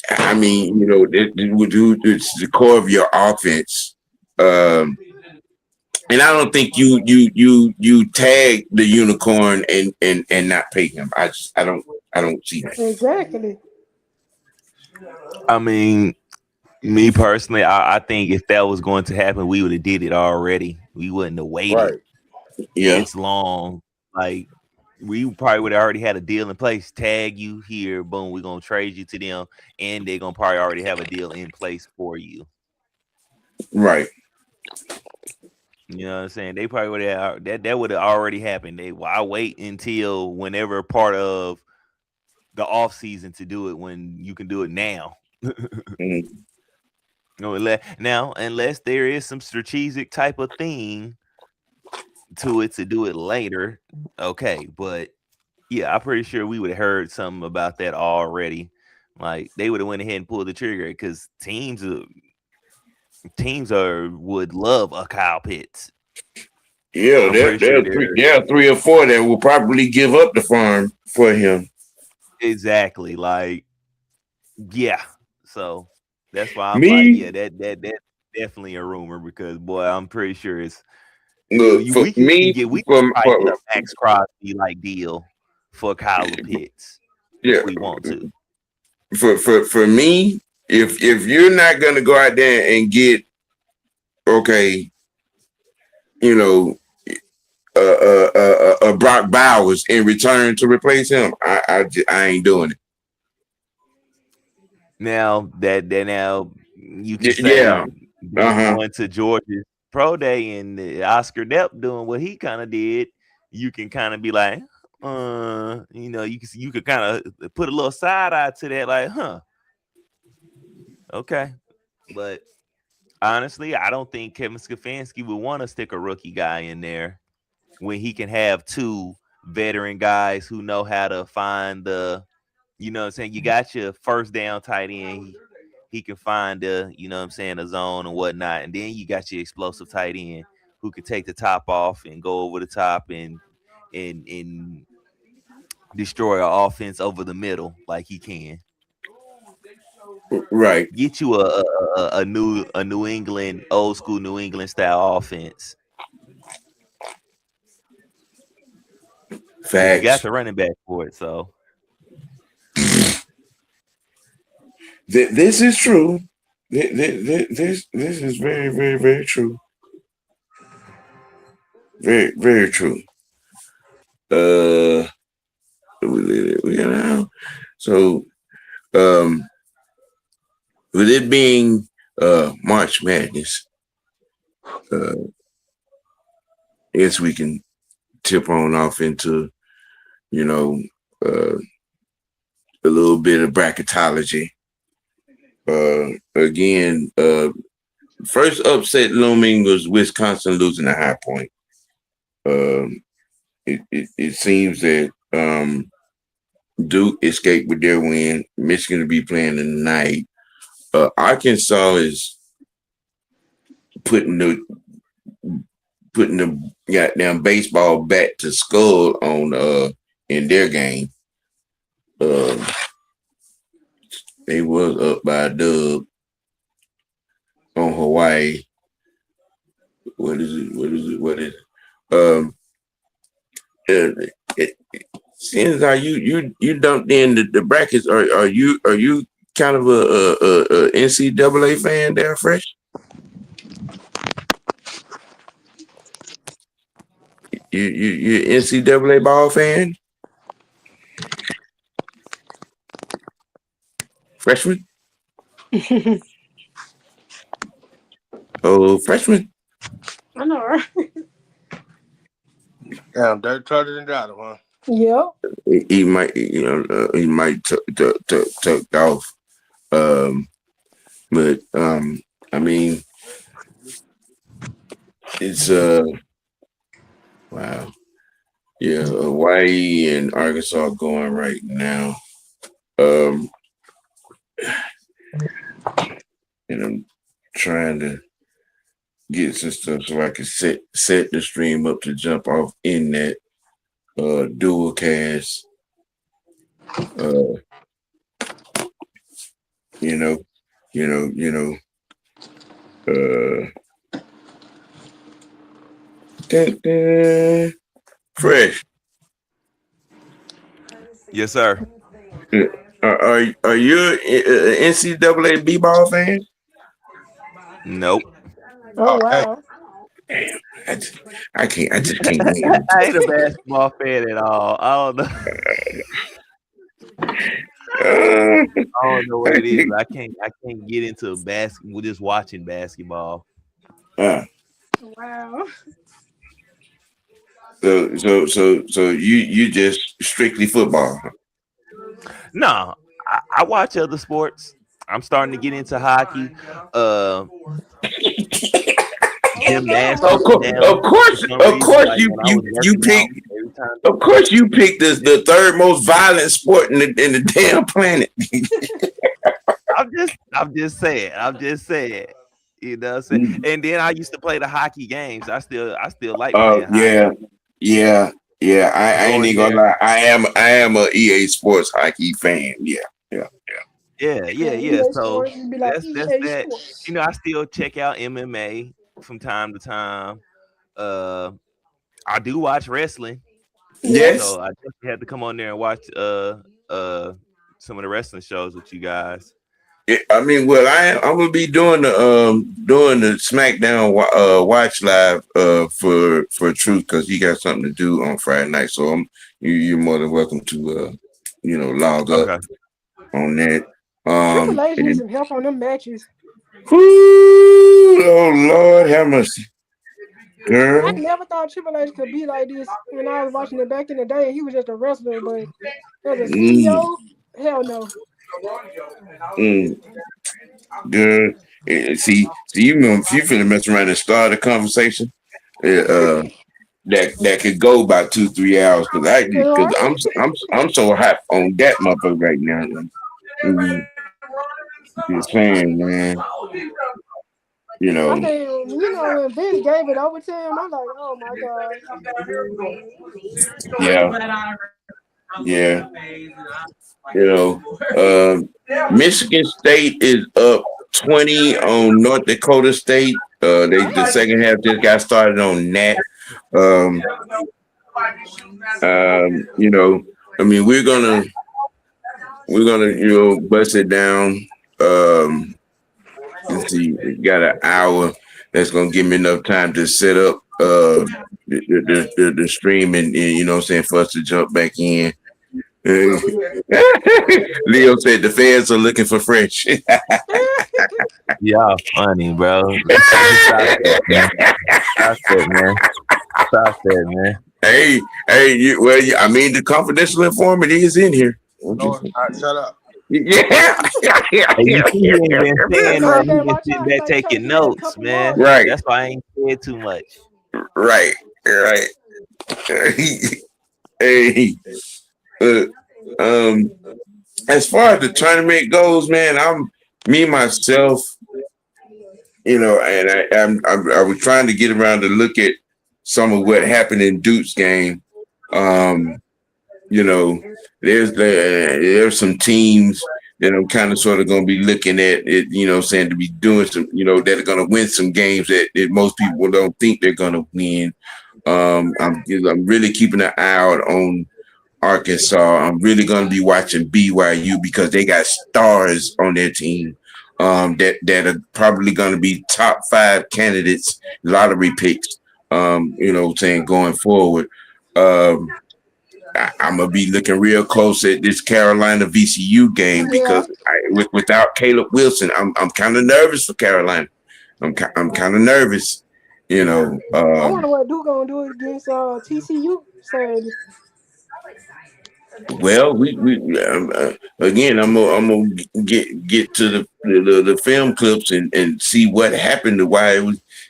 I mean, you know, it's the core of your offense. And I don't think you tag the unicorn and not pay him. I don't see that. Exactly. I mean, me personally, I think if that was going to happen, we would have did it already. We wouldn't have waited this long. Like, we probably would have already had a deal in place. Tag you here, boom, we're gonna trade you to them, and they're gonna probably already have a deal in place for you. Right. You know what I'm saying? They probably would have that would have already happened. Why wait until whenever part of the off season to do it when you can do it now? Now, unless there is some strategic type of thing to it to do it later, okay. But yeah, I'm pretty sure we would have heard something about that already. Like, they would have went ahead and pulled the trigger because teams would love a Kyle Pitts. Yeah, there are 3 or 4 that will probably give up the farm for him. Exactly. Like, yeah. So that's why I'm like, yeah, that definitely a rumor because, boy, I'm pretty sure it's we can probably get a Max Crosby like deal for Kyle Pitts if we want to. For me, if you're not gonna go out there and get you know, a Brock Bowers in return to replace him, I ain't doing it. Now you can say going to Georgia's Pro Day and Oscar Depp doing what he kind of did, you can kind of be like, you know, you could kind of put a little side eye to that, like, okay. But Honestly, I don't think Kevin Stefanski would want to stick a rookie guy in there when he can have two veteran guys who know how to find the, you know what I'm saying? You got your first down tight end. He can find the, you know what I'm saying, a zone and whatnot. And then you got your explosive tight end who can take the top off and go over the top and destroy our offense over the middle like he can. Right. Get you a New England, old school New England style offense. Facts. You got the running back for it, so This is true. This is very, very, very true. Very, very true. We got out. So, with it being March Madness, I guess we can tip on off into, you know, a little bit of bracketology. Again, first upset looming was Wisconsin losing a High Point. It seems that Duke escaped with their win. Michigan will be playing tonight. Arkansas is putting the goddamn baseball bat to skull on in their game. They was up by a dub on Hawaii. What is it? Seems how you dumped in the brackets. Are you kind of a NCAA fan there, Fresh? You NCAA ball fan? Freshman? Oh, freshman. I know, right? Damn, Dirk Turner and got him, huh? Yep. He might, he might tucked off. But I mean, it's wow. Yeah, Hawaii and Arkansas going right now. And I'm trying to get some stuff so I can set the stream up to jump off in that dual cast. Fresh. yes, sir. Are you an NCAA b-ball fan? Nope. Oh, wow. Damn, I just can't win. I ain't a basketball fan at all. I don't know. I don't know what it is. I can't get into basketball just watching basketball. Wow. So you just strictly football. No, I watch other sports. I'm starting to get into hockey. Gymnastics. Of course, you picked the third most violent sport in the damn planet. I'm just saying. You know what I'm saying? And then I used to play the hockey games. I still like playing hockey. Yeah. I ain't even gonna lie. I am a EA Sports hockey fan. Yeah. So that's that. You know, I still check out MMA from time to time. I do watch wrestling. Yes. So I just had to come on there and watch some of the wrestling shows with you guys. I mean, well, I'm gonna be doing the SmackDown watch live for Truth because he got something to do on Friday night. So you're more than welcome to log up on that. Triple H needs some help on them matches. Oh Lord, have mercy, girl. I never thought Triple H could be like this when I was watching it back in the day. He was just a wrestler, but as a CEO, hell no. Good. See, you know, if you finna mess around and start a conversation, that could go about 2-3 hours because Right? I'm so hot on that motherfucker right now. Mhm. Just saying, man. You I know, think when Vince gave it over to him, I'm like, oh my god. yeah, yeah. You know, Michigan State is up 20 on North Dakota State. The second half just got started on that. Um, you know, I mean, we're gonna bust it down. Let's see, we got an hour. That's gonna give me enough time to set up the stream and you know what I'm saying, for us to jump back in. Leo said the fans are looking for French. Y'all funny, bro. Stop that, man. Stop that, man. Hey, I mean, the confidential informant is in here. No, shut up. Yeah. Hey, you see, he ain't been saying Look, nothing. He been watch sitting out, there like taking Church, you better notes, cup him man. up. Right. That's why I ain't said too much. Right. Hey, uh, as far as the tournament goes, man, me myself, you know, and I was trying to get around to look at some of what happened in Duke's game. You know, there's some teams that I'm kind of sort of going to be looking at it, you know, saying to be doing some, you know, that are going to win some games that most people don't think they're going to win. I'm really keeping an eye out on Arkansas. I'm really going to be watching BYU because they got stars on their team that are probably going to be top 5 candidates, lottery picks, you know, saying going forward. I'm going to be looking real close at this Carolina VCU game because without Caleb Wilson, I'm kind of nervous for Carolina. I'm kind of nervous, you know. I wonder what Duke gonna do against TCU Saturday. Well, we again, I'm gonna get to the film clips and see what happened to why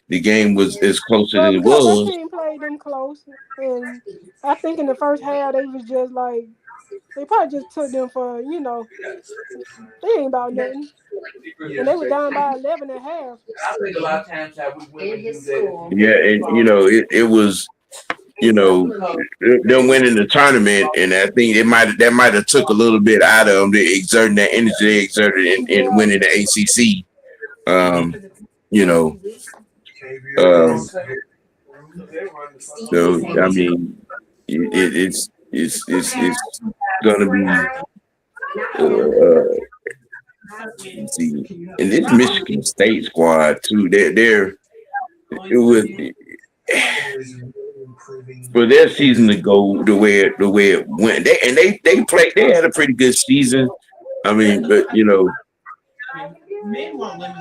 the game was as close as Well, it because that was. team played them close, and I think in the first half they was just like they probably just took them for they ain't about nothing, and they were down by 11 and a half. I think a lot of times how we win his school. Yeah, and you know it was them winning the tournament, and I think that might have took a little bit out of them. They exerting that energy they exerted in winning the ACC. You know, so I mean, it's gonna be. See, and this Michigan State squad too. It was for their season to go the way it went. They played. They had a pretty good season. I mean, but you know,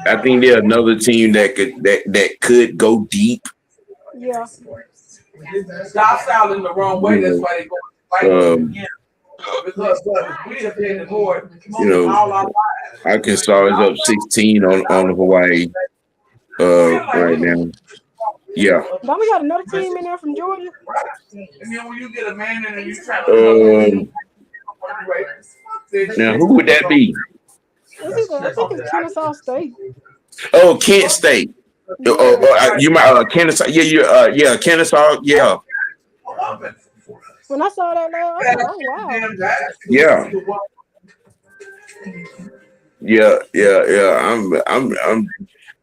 I think they're another team that could go deep. Yeah. Stop styling the wrong way. That's why they go again. Because we have been the board all our lives. Arkansas is up 16 on Hawaii right now. Yeah. Don't we got another team in there from Georgia? And then when you get a man in and you try to now who would that be? I think it's Kennesaw State. Oh, Kent State. You might Kennesaw. Yeah, Kennesaw. Yeah. When I saw that last, I thought, oh wow. Yeah.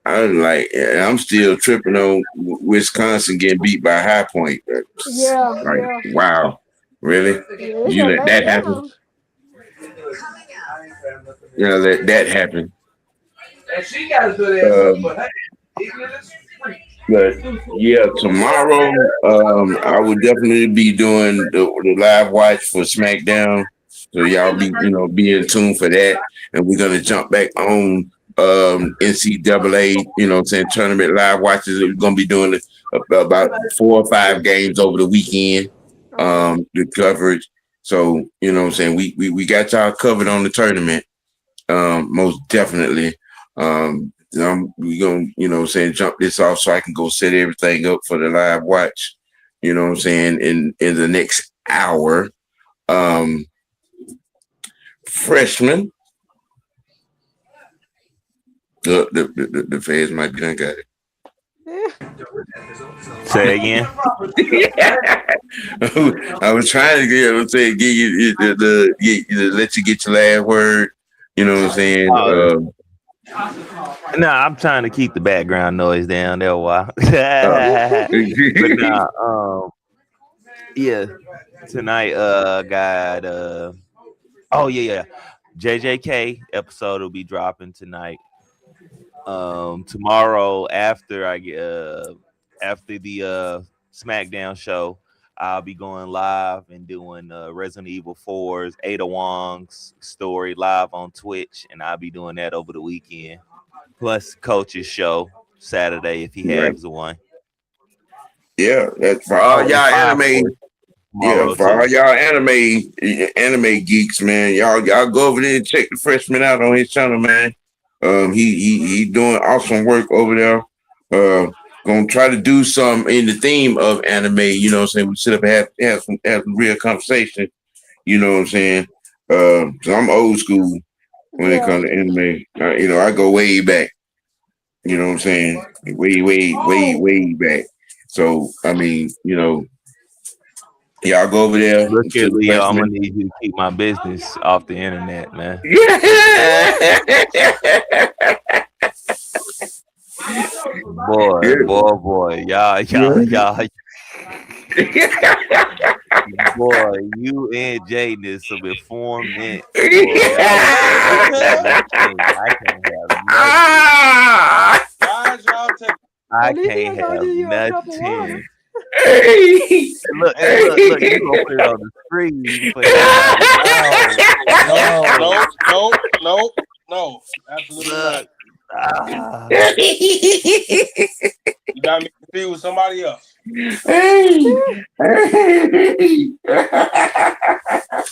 I'm like, I'm still tripping on Wisconsin getting beat by High Point. Wow, really? Yeah, You let that happen? You know, let that happen. And she got to do that. But yeah, tomorrow I will definitely be doing the live watch for SmackDown. So y'all be in tune for that. And we're gonna jump back on NCAA, tournament live watches. We're gonna be doing about 4 or 5 games over the weekend, the coverage. So, we got y'all covered on the tournament. Most definitely. we gonna, jump this off so I can go set everything up for the live watch. You know what I'm saying? In the next hour. Freshman. The fans might be done got it. Say again. I was trying to give you let you get your last word. You know what I'm saying? No, I'm trying to keep the background noise down there a while. But yeah, tonight got JJK episode will be dropping tonight. Tomorrow after I get after the SmackDown show, I'll be going live and doing Resident Evil 4's Ada Wong's story live on Twitch, and I'll be doing that over the weekend. Plus Coach's show Saturday if he has one. Yeah, that's for all y'all anime. Yeah, for all y'all anime geeks, man. Y'all go over there and check the Freshman out on his channel, man. He doing awesome work over there. Gonna try to do some in the theme of anime. You know what I'm saying? We sit up and have some real conversation. You know what I'm saying? So I'm old school when it comes to anime. I go way back. You know what I'm saying? Way back. So I mean, y'all go over there. Look at Leo, I'm gonna need you to keep my business off the internet, man. Boy, y'all. Boy, you and Jaden is some informant. I can't have nothing. Look, you gonna put it on the screen. No, absolutely not. You got me confused with somebody else.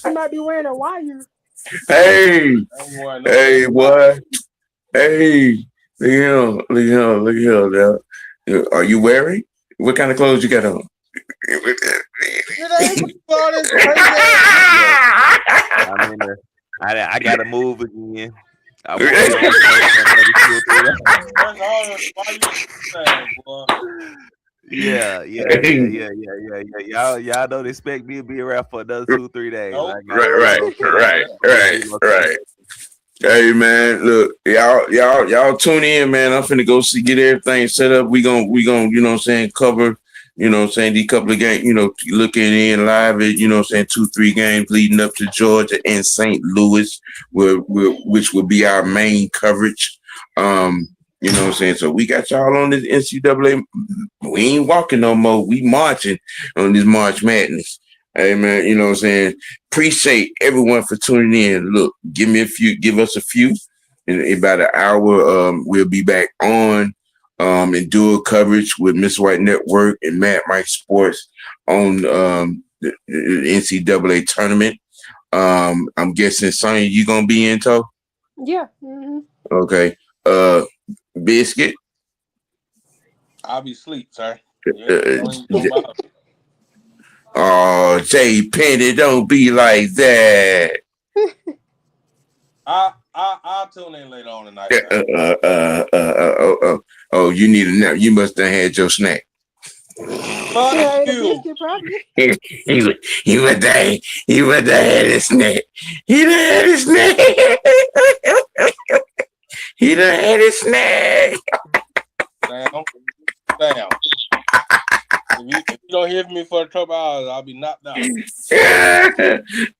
I might be wearing a wire. Hey, what? Hey, look here. Are you wearing? What kind of clothes you got on? I gotta move again. Yeah. Y'all don't expect me to be around for another 2-3 days. Nope. Right. Hey man, look, y'all tune in, man. I'm finna go get everything set up. We gonna, you know what I'm saying, cover, you know what I'm saying, these couple of games, looking in live at, 2-3 games leading up to Georgia and St. Louis, which will be our main coverage. You know what I'm saying? So we got y'all on this NCAA. We ain't walking no more. We marching on this March Madness. Hey man, you know what I'm saying? Appreciate everyone for tuning in. Look, give us a few. In about an hour, we'll be back on and dual coverage with Miss White Network and Mad Mike Sports on the NCAA tournament. I'm guessing Sonya, you gonna be in tow? Yeah. Mm-hmm. Okay. Biscuit. I'll be asleep, sir. Oh, Jay Penny, don't be like that. I'll tune in later on tonight. You need a nap. You must have had your snack. Fuck you. He must have had his snack. He done had his snack. He done had his snack. Damn. If you don't hear from me for a couple hours, I'll be knocked out.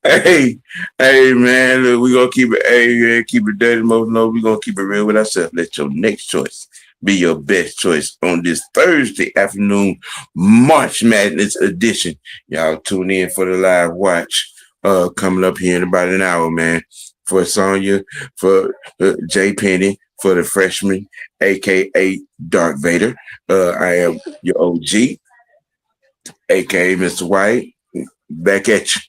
Hey, man, look, we gonna keep it. Keep it dirty, most no. We gonna keep it real with ourselves. Let your next choice be your best choice on this Thursday afternoon, March Madness edition. Y'all tune in for the live watch. Coming up here in about an hour, man. For Sonya, for Jay Penny, for the freshman, aka Dark Vader. I am your OG. AKA Mr. White, back at you.